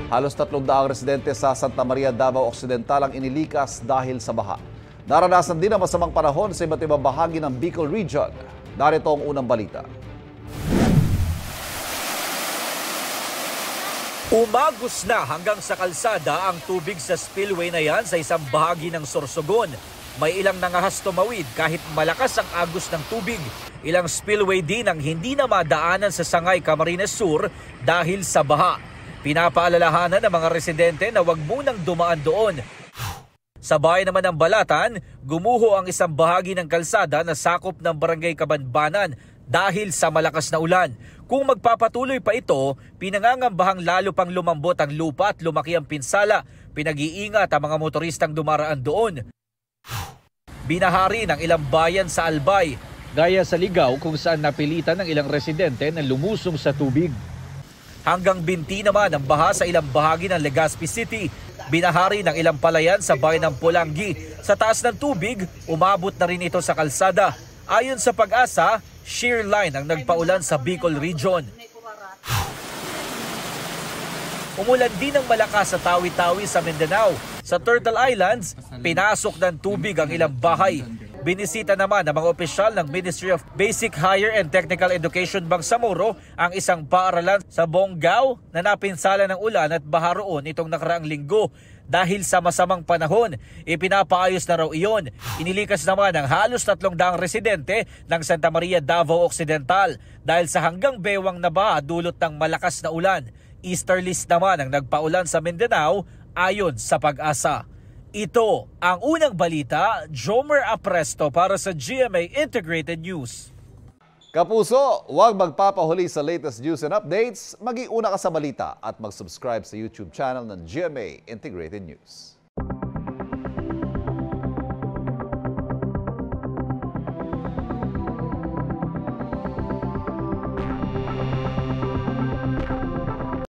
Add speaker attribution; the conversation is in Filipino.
Speaker 1: Halos 300 residente sa Santa Maria, Davao Occidental ang inilikas dahil sa baha. Naranasan din ang masamang panahon sa iba't ibang bahagi ng Bicol Region. Narito ang unang balita.
Speaker 2: Umagos na hanggang sa kalsada ang tubig sa spillway na yan sa isang bahagi ng Sorsogon. May ilang nangahas tumawid kahit malakas ang agos ng tubig. Ilang spillway din ang hindi na madaanan sa Sangay, Camarines Sur dahil sa baha. Pinapaalalahanan ng mga residente na huwag munang dumaan doon. Sa bayan naman ng Balatan, gumuho ang isang bahagi ng kalsada na sakop ng Barangay Kabanbanan dahil sa malakas na ulan. Kung magpapatuloy pa ito, pinangangambahang lalo pang lumambot ang lupa at lumaki ang pinsala. Pinag-iingat ang mga motoristang dumaraan doon. Binahari ng ilang bayan sa Albay, gaya sa Ligaw kung saan napilitan ng ilang residente na lumusong sa tubig. Hanggang binti naman ang baha sa ilang bahagi ng Legazpi City. Binahari ng ilang palayan sa bayan ng Pulangi. Sa taas ng tubig, umabot na rin ito sa kalsada. Ayon sa Pag-asa, shear line ang nagpaulan sa Bicol Region. Umulan din ng malakas sa Tawi-Tawi sa Mindanao. Sa Turtle Islands, pinasok ng tubig ang ilang bahay. Binisita naman ng mga opisyal ng Ministry of Basic, Higher and Technical Education Bangsamoro ang isang paaralan sa Bonggao na napinsala ng ulan at baha roon itong nakaraang linggo. Dahil sa masamang panahon, ipinapaayos na raw iyon. Inilikas naman ang halos 300 residente ng Santa Maria, Davao Occidental dahil sa hanggang bewang na baha dulot ng malakas na ulan. Easterlies naman ang nagpaulan sa Mindanao ayon sa Pag-asa. Ito ang unang balita, Jomer Apresto para sa GMA Integrated News.
Speaker 1: Kapuso, huwag magpapahuli sa latest news and updates. Mag-iuna ka sa balita at mag-subscribe sa YouTube channel ng GMA Integrated News.